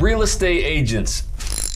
Real estate agents.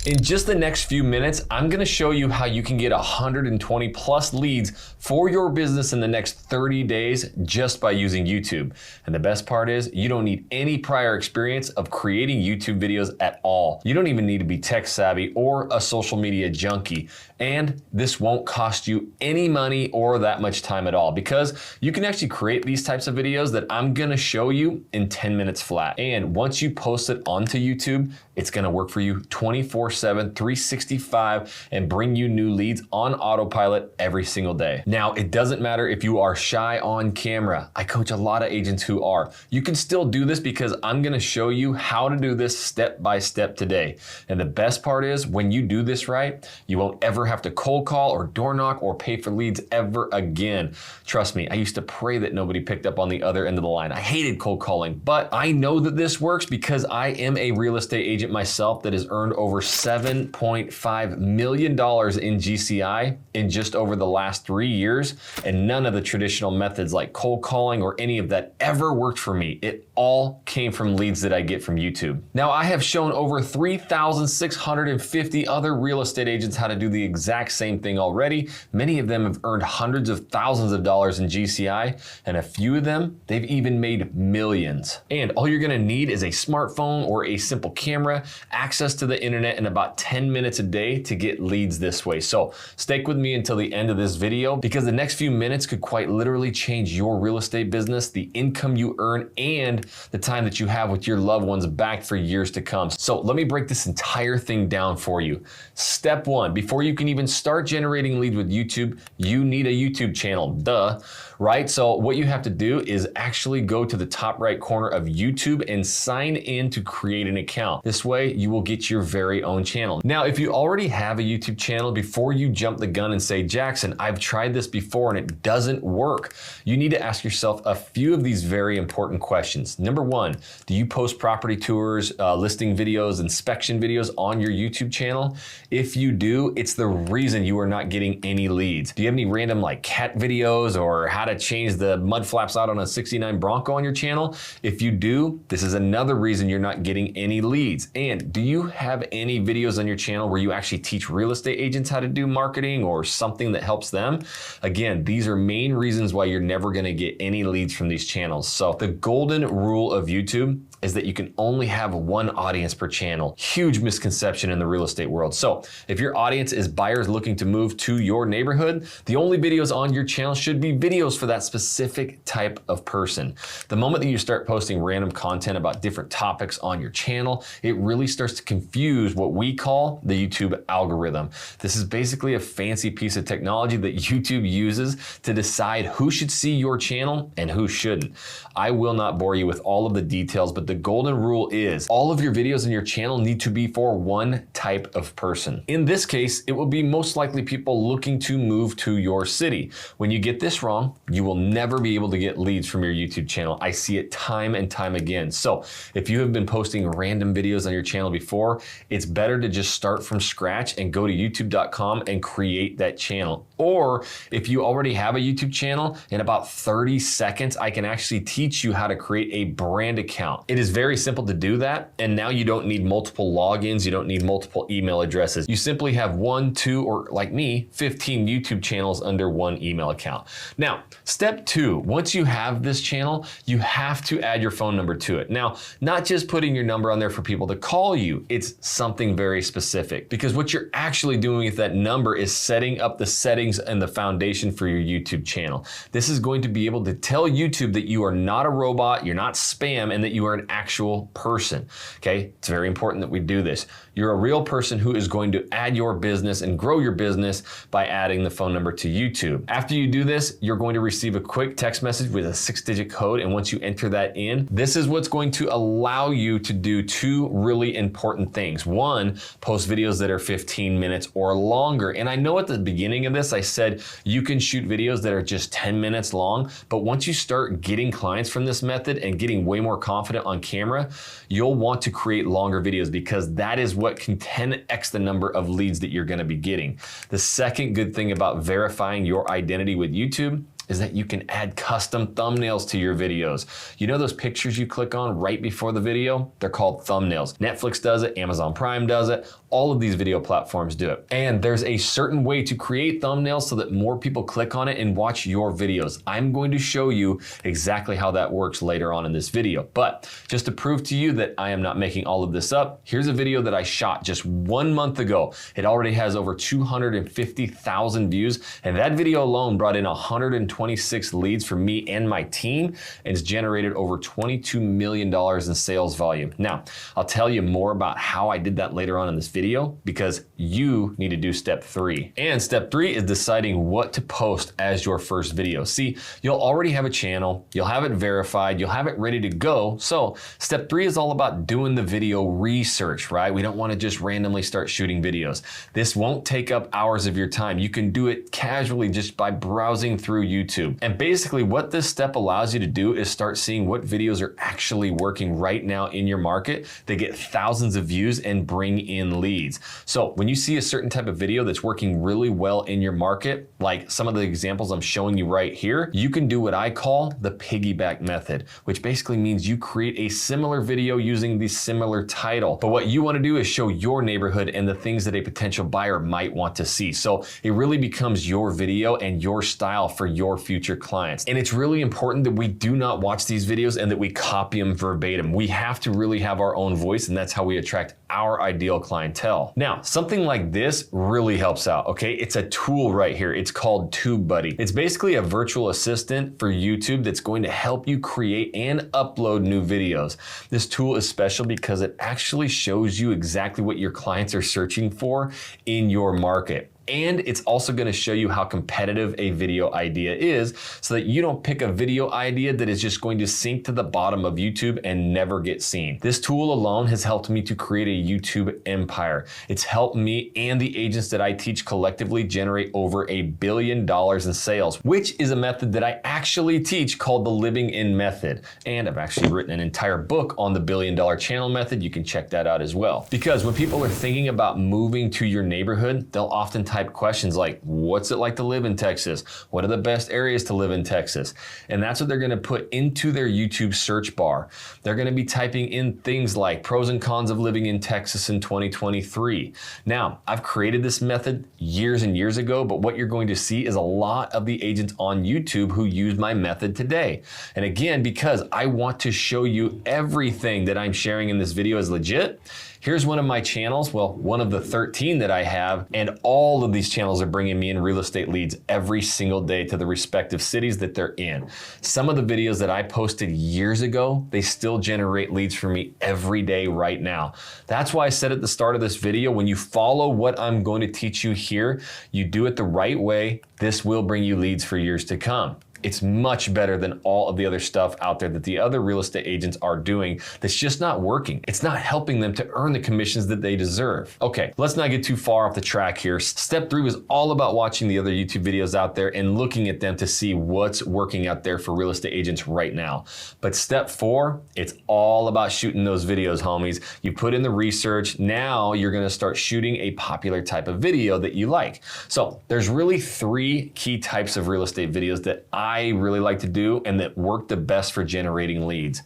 In just the next few minutes, I'm gonna show you how you can get 120 plus leads for your business in the next 30 days just by using YouTube. And the best part is you don't need any prior experience of creating YouTube videos at all. You don't even need to be tech savvy or a social media junkie. And this won't cost you any money or that much time at all, because you can actually create these types of videos that I'm gonna show you in 10 minutes flat. And once you post it onto YouTube, it's gonna work for you 24/7, 365, and bring you new leads on autopilot every single day. Now, it doesn't matter if you are shy on camera. I coach a lot of agents who are. You can still do this because I'm gonna show you how to do this step by step today. And the best part is when you do this right, you won't ever have to cold call or door knock or pay for leads ever again. Trust me, I used to pray that nobody picked up on the other end of the line. I hated cold calling, but I know that this works because I am a real estate agent myself that has earned over $7.5 million in GCI in just over the last 3 years, and none of the traditional methods like cold calling or any of that ever worked for me. It all came from leads that I get from YouTube. Now, I have shown over 3,650 other real estate agents how to do the exact same thing already. Many of them have earned hundreds of thousands of dollars in GCI, and a few of them, they've even made millions. And all you're gonna need is a smartphone or a simple camera, access to the internet, and about 10 minutes a day to get leads this way. So stick with me until the end of this video, because the next few minutes could quite literally change your real estate business, the income you earn, and the time that you have with your loved ones back for years to come. So let me break this entire thing down for you. Step one, before you can even start generating leads with YouTube, you need a YouTube channel, duh, right? So what you have to do is actually go to the top right corner of YouTube and sign in to create an account. This way you will get your very own channel. Now, if you already have a YouTube channel, before you jump the gun and say, Jackson, I've tried this before and it doesn't work, you need to ask yourself a few of these very important questions. Number one, do you post property tours, listing videos, inspection videos on your YouTube channel? If you do, it's the reason you are not getting any leads. Do you have any random like cat videos or how to change the mud flaps out on a 69 Bronco on your channel? If you do, this is another reason you're not getting any leads. And do you have any videos on your channel where you actually teach real estate agents how to do marketing or something that helps them? Again, these are main reasons why you're never gonna get any leads from these channels. So the golden rule of YouTube is that you can only have one audience per channel. Huge misconception in the real estate world. So if your audience is buyers looking to move to your neighborhood, the only videos on your channel should be videos for that specific type of person. The moment that you start posting random content about different topics on your channel, it really starts to confuse what we call the YouTube algorithm. This is basically a fancy piece of technology that YouTube uses to decide who should see your channel and who shouldn't. I will not bore you with all of the details, but the golden rule is all of your videos on your channel need to be for one type of person. In this case, it will be most likely people looking to move to your city. When you get this wrong, you will never be able to get leads from your YouTube channel. I see it time and time again. So if you have been posting random videos on your channel before, it's better to just start from scratch and go to youtube.com and create that channel. Or if you already have a YouTube channel, in about 30 seconds, I can actually teach you how to create a brand account. It is very simple to do that, and now you don't need multiple logins, you don't need multiple email addresses. You simply have 1, 2, or like me, 15 YouTube channels under one email account. Now, step two, once you have this channel, you have to add your phone number to it. Now, not just putting your number on there for people to call you, it's something very specific, because what you're actually doing with that number is setting up the settings and the foundation for your YouTube channel. This is going to be able to tell YouTube that you are not a robot, you're not spam, and that you are an actual person, okay? It's very important that we do this. You're a real person who is going to add your business and grow your business by adding the phone number to YouTube. After you do this, you're going to receive a quick text message with a 6-digit code, and once you enter that in, this is what's going to allow you to do two really important things. One, post videos that are 15 minutes or longer. And I know at the beginning of this, I said you can shoot videos that are just 10 minutes long, but once you start getting clients from this method and getting way more confident on camera, you'll want to create longer videos, because that is what can 10x the number of leads that you're gonna be getting. The second good thing about verifying your identity with YouTube is that you can add custom thumbnails to your videos. You know those pictures you click on right before the video? They're called thumbnails. Netflix does it, Amazon Prime does it, all of these video platforms do it. And there's a certain way to create thumbnails so that more people click on it and watch your videos. I'm going to show you exactly how that works later on in this video. But just to prove to you that I am not making all of this up, here's a video that I shot just 1 month ago. It already has over 250,000 views, and that video alone brought in 126 leads for me and my team, and it's generated over $22 million in sales volume. Now, I'll tell you more about how I did that later on in this video, because you need to do step 3. And step 3 is deciding what to post as your first video. See, you'll already have a channel, you'll have it verified, you'll have it ready to go. So step 3 is all about doing the video research, right? We don't want to just randomly start shooting videos. This won't take up hours of your time. You can do it casually just by browsing through YouTube. And basically what this step allows you to do is start seeing what videos are actually working right now in your market. They get thousands of views and bring in leads. So when you see a certain type of video that's working really well in your market, like some of the examples I'm showing you right here, you can do what I call the piggyback method, which basically means you create a similar video using the similar title. But what you want to do is show your neighborhood and the things that a potential buyer might want to see. So it really becomes your video and your style for your future clients. And it's really important that we do not watch these videos and that we copy them verbatim. We have to really have our own voice, and that's how we attract our ideal clientele. Now, something like this really helps out, okay? It's a tool right here. It's called TubeBuddy. It's basically a virtual assistant for YouTube that's going to help you create and upload new videos. This tool is special because it actually shows you exactly what your clients are searching for in your market. And it's also going to show you how competitive a video idea is, so that you don't pick a video idea that is just going to sink to the bottom of YouTube and never get seen. This tool alone has helped me to create a YouTube empire. It's helped me and the agents that I teach collectively generate over $1 billion in sales, which is a method that I actually teach called the Living In Method. And I've actually written an entire book on the $1 billion channel method. You can check that out as well. Because when people are thinking about moving to your neighborhood, they'll often type questions like, what's it like to live in Texas? What are the best areas to live in Texas? And that's what they're going to put into their YouTube search bar. They're going to be typing in things like pros and cons of living in Texas in 2023. Now, I've created this method years and years ago, but what you're going to see is a lot of the agents on YouTube who use my method today. And again, because I want to show you everything that I'm sharing in this video is legit, here's one of my channels, well, one of the 13 that I have, and all of these channels are bringing me in real estate leads every single day to the respective cities that they're in. Some of the videos that I posted years ago, they still generate leads for me every day right now. That's why I said at the start of this video, when you follow what I'm going to teach you here, you do it the right way, this will bring you leads for years to come. It's much better than all of the other stuff out there that the other real estate agents are doing that's just not working. It's not helping them to earn the commissions that they deserve. Okay, let's not get too far off the track here. Step 3 is all about watching the other YouTube videos out there and looking at them to see what's working out there for real estate agents right now. But step 4, it's all about shooting those videos, homies. You put in the research, now you're gonna start shooting a popular type of video that you like. So there's really 3 key types of real estate videos that I really like to do and that work the best for generating leads.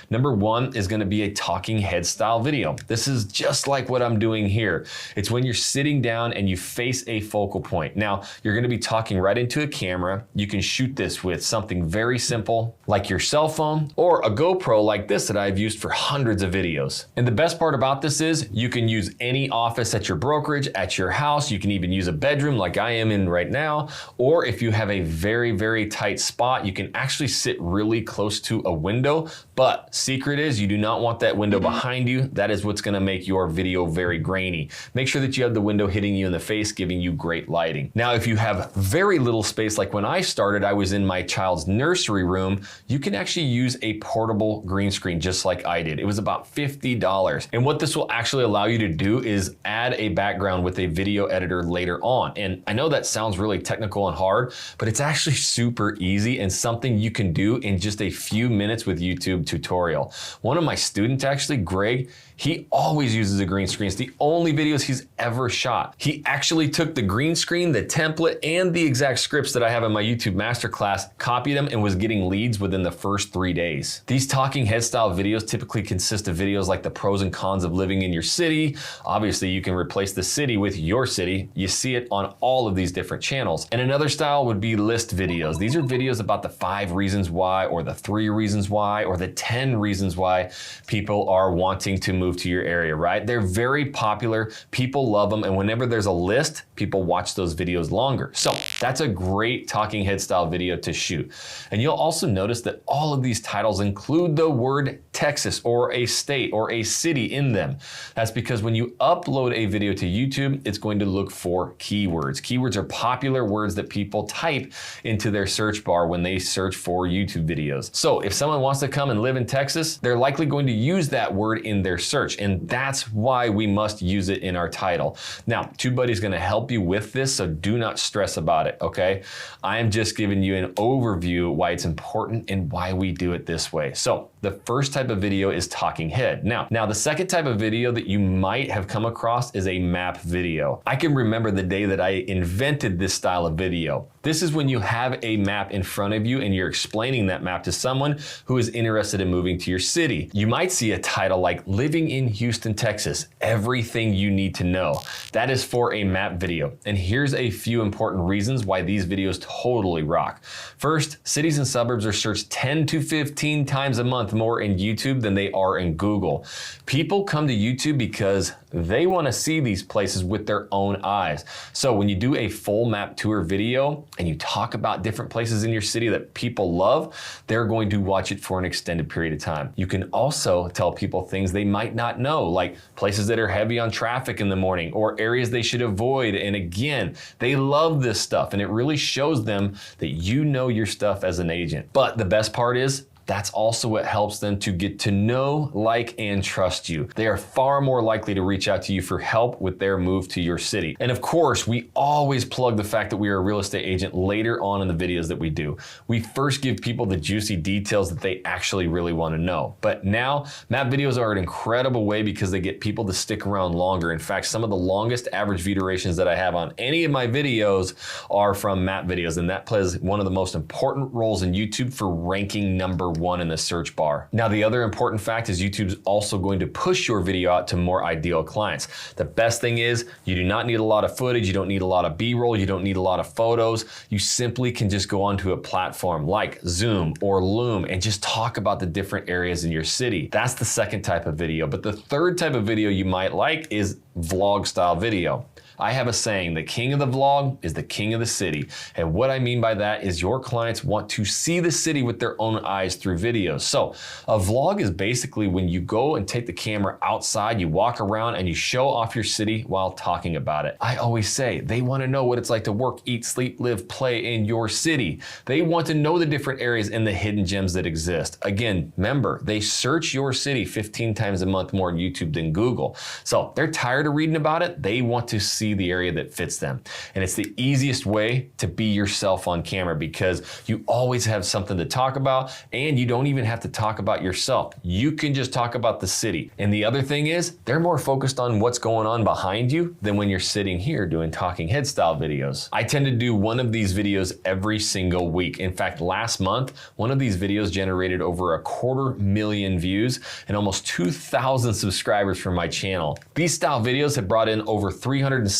Number 1 is going to be a talking head style video. This is just like what I'm doing here. It's when you're sitting down and you face a focal point. Now, you're going to be talking right into a camera. You can shoot this with something very simple like your cell phone or a GoPro like this that I've used for hundreds of videos. And the best part about this is you can use any office at your brokerage, at your house. You can even use a bedroom like I am in right now. Or if you have a very, very tight spot, you can actually sit really close to a window. But secret is you do not want that window behind you. That is what's going to make your video very grainy. Make sure that you have the window hitting you in the face, giving you great lighting. Now, if you have very little space, like when I started, I was in my child's nursery room, you can actually use a portable green screen just like I did. It was about $50. And what this will actually allow you to do is add a background with a video editor later on. And I know that sounds really technical and hard, but it's actually super easy and something you can do in just a few minutes with YouTube tutorial. One of my students, actually, Greg, He always uses a green screen. It's the only videos he's ever shot. He actually took the green screen, the template, and the exact scripts that I have in my YouTube Masterclass, copied them, and was getting leads within the first 3 days. These talking head style videos typically consist of videos like the pros and cons of living in your city. Obviously, you can replace the city with your city. You see it on all of these different channels. And another style would be list videos. These are videos about the 5 reasons why, or the 3 reasons why, or the 10 reasons why people are wanting to move to your area, right? They're very popular. People love them. And whenever there's a list, people watch those videos longer. So that's a great talking head style video to shoot. And you'll also notice that all of these titles include the word Texas or a state or a city in them. That's because when you upload a video to YouTube, it's going to look for keywords. Keywords are popular words that people type into their search bar when they search for YouTube videos. So if someone wants to come and live in Texas, they're likely going to use that word in their search. And that's why we must use it in our title. Now, TubeBuddy is going to help you with this, so do not stress about it, okay? I am just giving you an overview why it's important and why we do it this way. So the first type of video is talking head. Now the second type of video that you might have come across is a map video. I can remember the day that I invented this style of video. This is when you have a map in front of you and you're explaining that map to someone who is interested in moving to your city. You might see a title like Living in Houston, Texas, Everything You Need to Know. That is for a map video. And here's a few important reasons why these videos totally rock. First, cities and suburbs are searched 10 to 15 times a month more in YouTube than they are in Google. People come to YouTube because they want to see these places with their own eyes. So when you do a full map tour video and you talk about different places in your city that people love, they're going to watch it for an extended period of time. You can also tell people things they might not know, like places that are heavy on traffic in the morning or areas they should avoid. And again, they love this stuff and it really shows them that you know your stuff as an agent. But the best part is, that's also what helps them to get to know, like, and trust you. They are far more likely to reach out to you for help with their move to your city. And of course, we always plug the fact that we are a real estate agent later on in the videos that we do. We first give people the juicy details that they actually really want to know. But now, map videos are an incredible way because they get people to stick around longer. In fact, some of the longest average view durations that I have on any of my videos are from map videos, and that plays one of the most important roles in YouTube for ranking number 1 in the search bar. Now, the other important fact is YouTube's also going to push your video out to more ideal clients. The best thing is you do not need a lot of footage, you don't need a lot of B-roll, you don't need a lot of photos. You simply can just go onto a platform like Zoom or Loom and just talk about the different areas in your city. That's the second type of video. But the third type of video you might like is vlog style video. I have a saying, the king of the vlog is the king of the city. And what I mean by that is your clients want to see the city with their own eyes through videos. So a vlog is basically when you go and take the camera outside, you walk around and you show off your city while talking about it. I always say they want to know what it's like to work, eat, sleep, live, play in your city. They want to know the different areas and the hidden gems that exist. Again, remember, they search your city 15 times a month more on YouTube than Google. So they're tired of reading about it. They want to see the area that fits them. And it's the easiest way to be yourself on camera because you always have something to talk about and you don't even have to talk about yourself. You can just talk about the city. And the other thing is they're more focused on what's going on behind you than when you're sitting here doing talking head style videos. I tend to do one of these videos every single week. In fact, last month, one of these videos generated over 250,000 views and almost 2,000 subscribers from my channel. These style videos have brought in over 373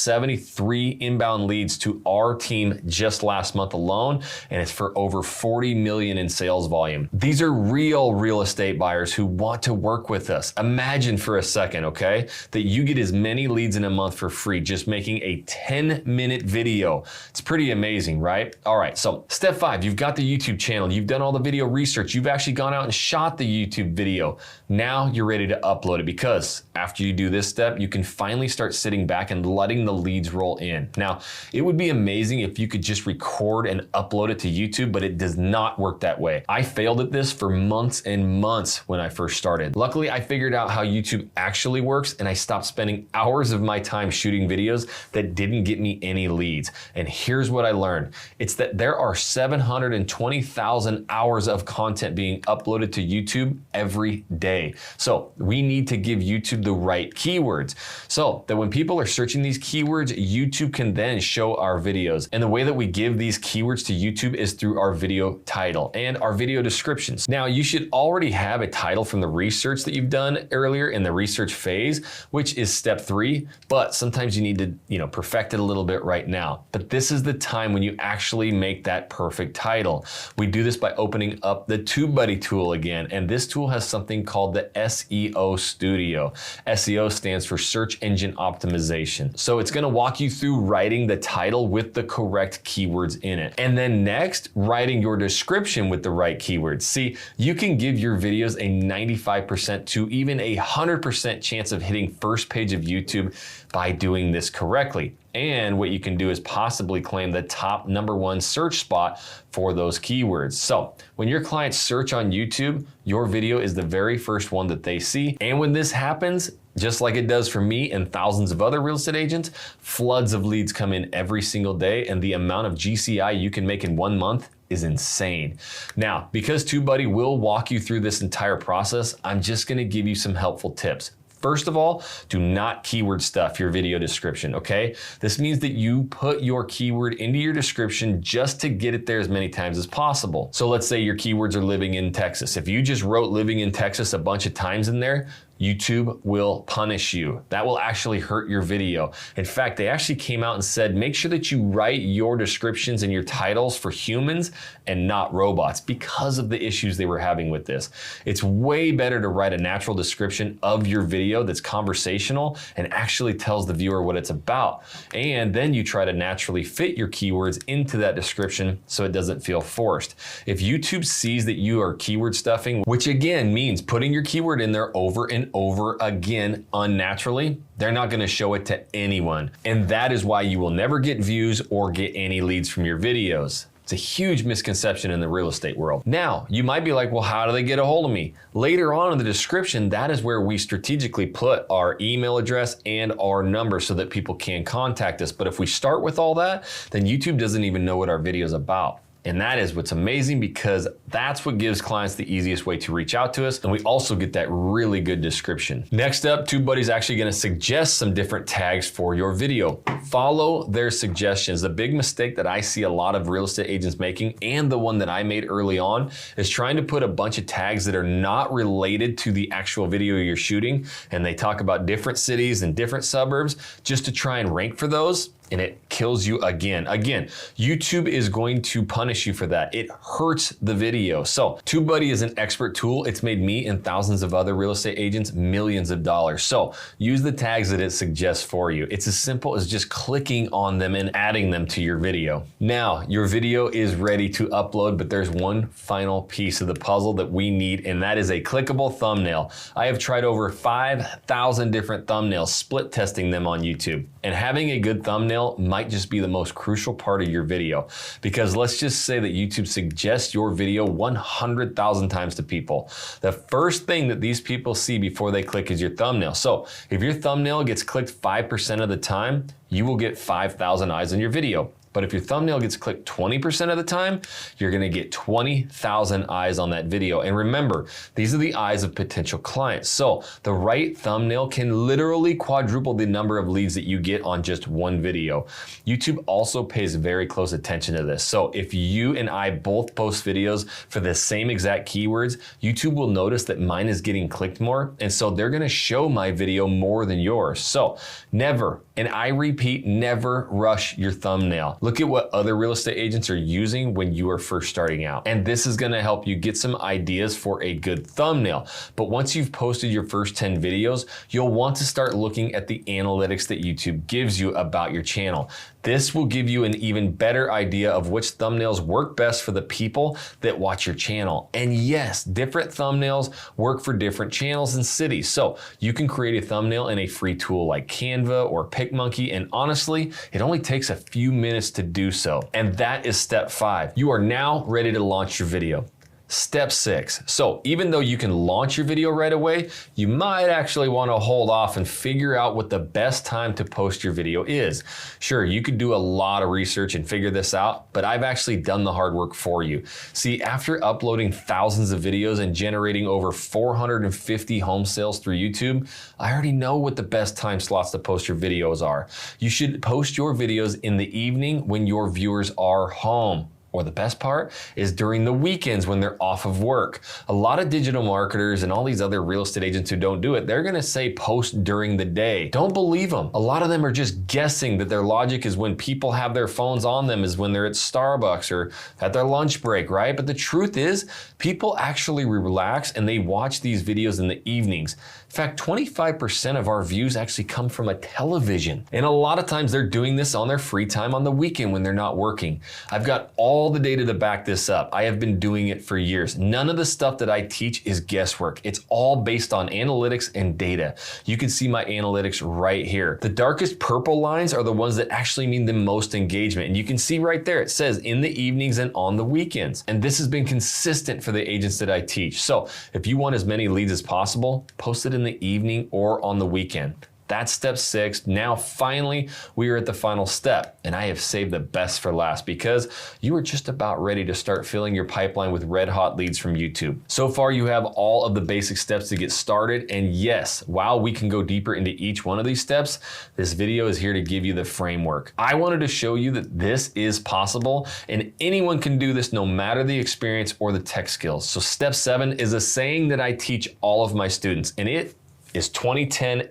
inbound leads to our team just last month alone, and it's for over 40 million in sales volume. These are real estate buyers who want to work with us. Imagine for a second, okay, that you get as many leads in a month for free just making a 10-minute video. It's pretty amazing, right? All right, so step 5, you've got the YouTube channel, you've done all the video research, you've actually gone out and shot the YouTube video. Now you're ready to upload it because after you do this step, you can finally start sitting back and letting the leads roll in. Now, it would be amazing if you could just record and upload it to YouTube, but it does not work that way. I failed at this for months and months when I first started. Luckily, I figured out how YouTube actually works and I stopped spending hours of my time shooting videos that didn't get me any leads. And here's what I learned. It's that there are 720,000 hours of content being uploaded to YouTube every day. So we need to give YouTube the right keywords so that when people are searching these keywords, YouTube can then show our videos. And the way that we give these keywords to YouTube is through our video title and our video descriptions. Now, you should already have a title from the research that you've done earlier in the research phase, which is step 3, but sometimes you need to, perfect it a little bit right now. But this is the time when you actually make that perfect title. We do this by opening up the TubeBuddy tool again, and this tool has something called the SEO Studio. SEO stands for Search Engine Optimization. So it's going to walk you through writing the title with the correct keywords in it. And then next, writing your description with the right keywords. See, you can give your videos a 95% to even 100% chance of hitting first page of YouTube by doing this correctly. And what you can do is possibly claim the top #1 search spot for those keywords. So when your clients search on YouTube, your video is the very first one that they see. And when this happens, just like it does for me and thousands of other real estate agents, floods of leads come in every single day, and the amount of GCI you can make in 1 month is insane. Now, because TubeBuddy will walk you through this entire process, I'm just gonna give you some helpful tips. First of all, do not keyword stuff your video description, okay? This means that you put your keyword into your description just to get it there as many times as possible. So let's say your keywords are living in Texas. If you just wrote living in Texas a bunch of times in there, YouTube will punish you. That will actually hurt your video. In fact, they actually came out and said, make sure that you write your descriptions and your titles for humans and not robots because of the issues they were having with this. It's way better to write a natural description of your video that's conversational and actually tells the viewer what it's about. And then you try to naturally fit your keywords into that description so it doesn't feel forced. If YouTube sees that you are keyword stuffing, which again means putting your keyword in there over and over again unnaturally, they're not going to show it to anyone. And that is why you will never get views or get any leads from your videos. It's a huge misconception in the real estate world. Now, you might be like, well, how do they get a hold of me? Later on in the description, that is where we strategically put our email address and our number so that people can contact us. But if we start with all that, then YouTube doesn't even know what our video is about. And that is what's amazing, because that's what gives clients the easiest way to reach out to us. And we also get that really good description. Next up, TubeBuddy is actually going to suggest some different tags for your video. Follow their suggestions. The big mistake that I see a lot of real estate agents making, and the one that I made early on, is trying to put a bunch of tags that are not related to the actual video you're shooting. And they talk about different cities and different suburbs just to try and rank for those. And it kills you again. Again, YouTube is going to punish you for that. It hurts the video. So TubeBuddy is an expert tool. It's made me and thousands of other real estate agents millions of dollars. So use the tags that it suggests for you. It's as simple as just clicking on them and adding them to your video. Now, your video is ready to upload, but there's one final piece of the puzzle that we need, and that is a clickable thumbnail. I have tried over 5,000 different thumbnails, split testing them on YouTube. And having a good thumbnail might just be the most crucial part of your video, because let's just say that YouTube suggests your video 100,000 times to people. The first thing that these people see before they click is your thumbnail. So if your thumbnail gets clicked 5% of the time, you will get 5,000 eyes on your video. But if your thumbnail gets clicked 20% of the time, you're gonna get 20,000 eyes on that video. And remember, these are the eyes of potential clients. So the right thumbnail can literally quadruple the number of leads that you get on just one video. YouTube also pays very close attention to this. So if you and I both post videos for the same exact keywords, YouTube will notice that mine is getting clicked more. And so they're gonna show my video more than yours. So never, and I repeat, never rush your thumbnail. Look at what other real estate agents are using when you are first starting out. And this is gonna help you get some ideas for a good thumbnail. But once you've posted your first 10 videos, you'll want to start looking at the analytics that YouTube gives you about your channel. This will give you an even better idea of which thumbnails work best for the people that watch your channel. And yes, different thumbnails work for different channels and cities. So you can create a thumbnail in a free tool like Canva or PicMonkey, and honestly, it only takes a few minutes to do so. And that is step 5. You are now ready to launch your video. Step 6. So even though you can launch your video right away, you might actually want to hold off and figure out what the best time to post your video is. Sure, you could do a lot of research and figure this out, but I've actually done the hard work for you. See, after uploading thousands of videos and generating over 450 home sales through YouTube, I already know what the best time slots to post your videos are. You should post your videos in the evening when your viewers are home. Or the best part is during the weekends when they're off of work. A lot of digital marketers and all these other real estate agents who don't do it, they're gonna say post during the day. Don't believe them. A lot of them are just guessing that their logic is when people have their phones on them is when they're at Starbucks or at their lunch break, right? But the truth is, people actually relax and they watch these videos in the evenings. In fact, 25% of our views actually come from a television. And a lot of times they're doing this on their free time on the weekend when they're not working. I've got all the data to back this up. I have been doing it for years. None of the stuff that I teach is guesswork. It's all based on analytics and data. You can see my analytics right here. The darkest purple lines are the ones that actually mean the most engagement. And you can see right there, it says in the evenings and on the weekends. And this has been consistent for the agents that I teach. So if you want as many leads as possible, post it in the evening or on the weekend. That's step 6. Now, finally, we are at the final step, and I have saved the best for last because you are just about ready to start filling your pipeline with red hot leads from YouTube. So far, you have all of the basic steps to get started, and yes, while we can go deeper into each one of these steps, this video is here to give you the framework. I wanted to show you that this is possible, and anyone can do this no matter the experience or the tech skills. So step 7 is a saying that I teach all of my students, and it is 20-10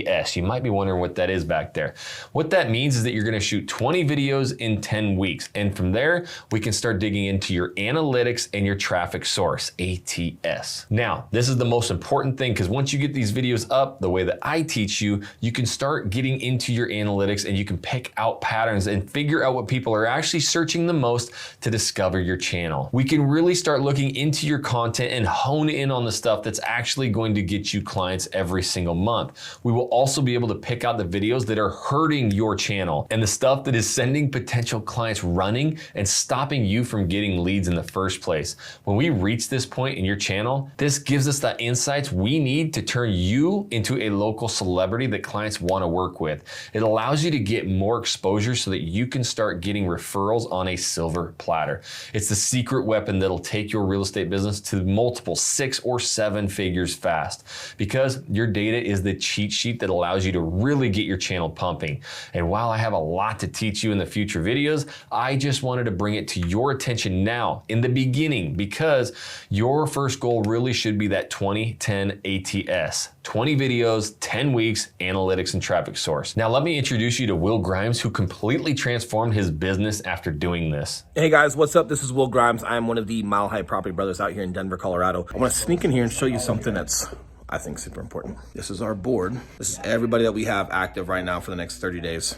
ATS. You might be wondering what that is back there. What that means is that you're gonna shoot 20 videos in 10 weeks. And from there, we can start digging into your analytics and your traffic source, ATS. Now, this is the most important thing because once you get these videos up the way that I teach you, you can start getting into your analytics and you can pick out patterns and figure out what people are actually searching the most to discover your channel. We can really start looking into your content and hone in on the stuff that's actually going to get you clients every single month. We will also be able to pick out the videos that are hurting your channel and the stuff that is sending potential clients running and stopping you from getting leads in the first place. When we reach this point in your channel, this gives us the insights we need to turn you into a local celebrity that clients want to work with. It allows you to get more exposure so that you can start getting referrals on a silver platter. It's the secret weapon that'll take your real estate business to multiple 6 or 7 figures fast because your data is the cheat sheet that allows you to really get your channel pumping. And while I have a lot to teach you in the future videos, I just wanted to bring it to your attention now in the beginning because your first goal really should be that 20-10 ATS. 20 videos, 10 weeks, analytics and traffic source. Now let me introduce you to Will Grimes, who completely transformed his business after doing this. Hey guys, what's up? This is Will Grimes. I'm one of the Mile High Property Brothers out here in Denver, Colorado. I want to sneak in here and show you something that's I think super important. This is our board. This is everybody that we have active right now for the next 30 days.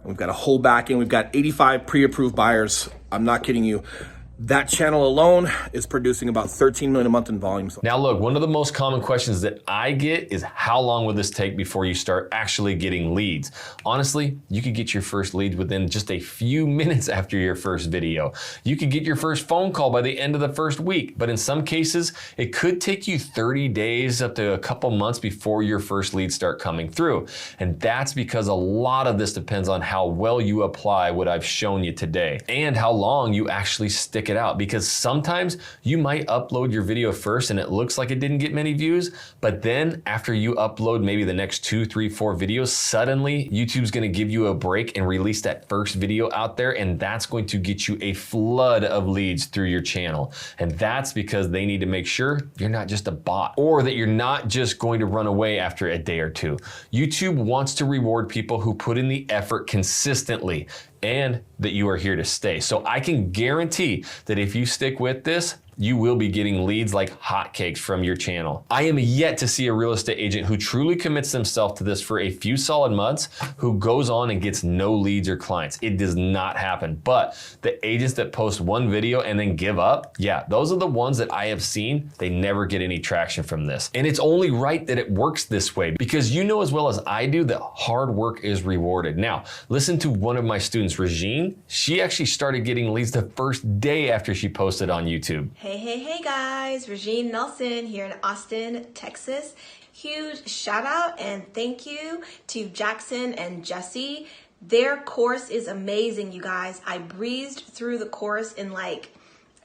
We've got a whole backing. We've got 85 pre-approved buyers. I'm not kidding you. That channel alone is producing about 13 million a month in volume. Now look, one of the most common questions that I get is how long will this take before you start actually getting leads? Honestly, you could get your first leads within just a few minutes after your first video. You could get your first phone call by the end of the first week, but in some cases, it could take you 30 days up to a couple months before your first leads start coming through. And that's because a lot of this depends on how well you apply what I've shown you today and how long you actually stick it out, because sometimes you might upload your video first and it looks like it didn't get many views, but then after you upload maybe the next 2, 3, 4 videos, suddenly YouTube's gonna give you a break and release that first video out there, and that's going to get you a flood of leads through your channel. And that's because they need to make sure you're not just a bot or that you're not just going to run away after a day or two. YouTube wants to reward people who put in the effort consistently and that you are here to stay. So I can guarantee that if you stick with this, you will be getting leads like hotcakes from your channel. I am yet to see a real estate agent who truly commits themselves to this for a few solid months who goes on and gets no leads or clients. It does not happen. But the agents that post one video and then give up, yeah, those are the ones that I have seen. They never get any traction from this. And it's only right that it works this way, because you know as well as I do that hard work is rewarded. Now, listen to one of my students, Regine. She actually started getting leads the first day after she posted on YouTube. Hey guys, Regine Nelson here in Austin, Texas. Huge shout out and thank you to Jackson and Jesse. Their course is amazing, you guys. I breezed through the course in like,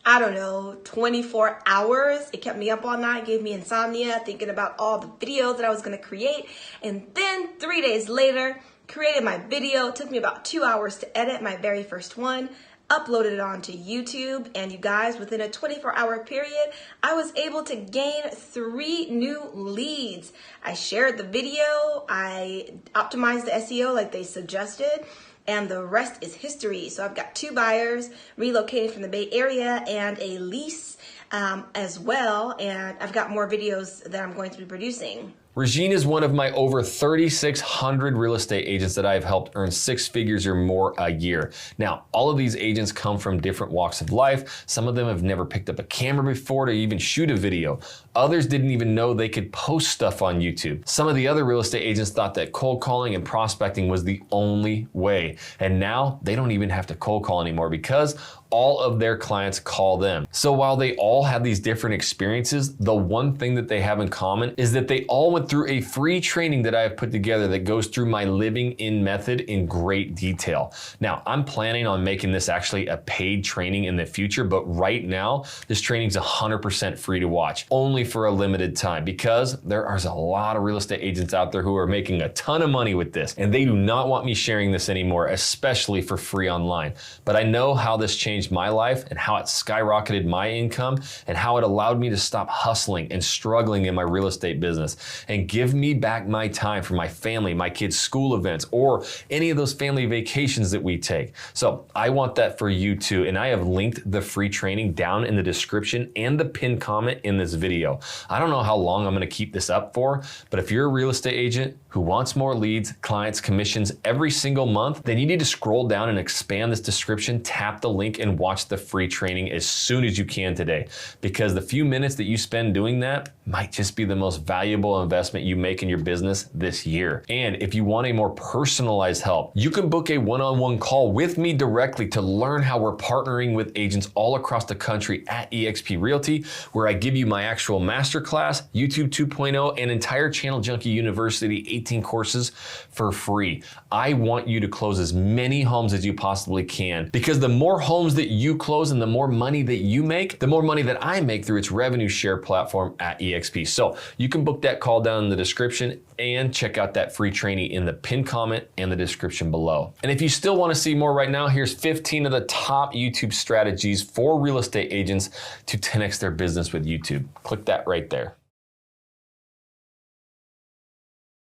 I don't know, 24 hours. It kept me up all night, gave me insomnia, thinking about all the videos that I was gonna create. And then 3 days later, created my video. It took me about 2 hours to edit my very first one, uploaded it onto YouTube, and you guys, within a 24-hour period, I was able to gain 3 new leads. I shared the video, I optimized the SEO like they suggested, and the rest is history. So I've got 2 buyers relocated from the Bay Area and a lease as well, and I've got more videos that I'm going to be producing. Regine is one of my over 3,600 real estate agents that I have helped earn 6 figures or more a year. Now, all of these agents come from different walks of life. Some of them have never picked up a camera before to even shoot a video. Others didn't even know they could post stuff on YouTube. Some of the other real estate agents thought that cold calling and prospecting was the only way. And now they don't even have to cold call anymore because all of their clients call them. So while they all have these different experiences, the one thing that they have in common is that they all went through a free training that I have put together that goes through my living in method in great detail. Now, I'm planning on making this actually a paid training in the future, but right now, this training is 100% free to watch, only for a limited time, because there are a lot of real estate agents out there who are making a ton of money with this, and they do not want me sharing this anymore, especially for free online. But I know how this changed my life and how it skyrocketed my income and how it allowed me to stop hustling and struggling in my real estate business and give me back my time for my family, my kids' school events, or any of those family vacations that we take. So I want that for you too. And I have linked the free training down in the description and the pinned comment in this video. I don't know how long I'm going to keep this up for, but if you're a real estate agent who wants more leads, clients, commissions every single month, then you need to scroll down and expand this description, tap the link, and watch the free training as soon as you can today, because the few minutes that you spend doing that might just be the most valuable investment you make in your business this year. And if you want a more personalized help, you can book a one-on-one call with me directly to learn how we're partnering with agents all across the country at eXp Realty, where I give you my actual masterclass, YouTube 2.0, and entire Channel Junkie University 18 courses for free. I want you to close as many homes as you possibly can, because the more homes that you close and the more money that you make, the more money that I make through its revenue share platform at eXp. So you can book that call down in the description and check out that free training in the pinned comment and the description below. And if you still want to see more right now, here's 15 of the top YouTube strategies for real estate agents to 10x their business with YouTube. Click that right there.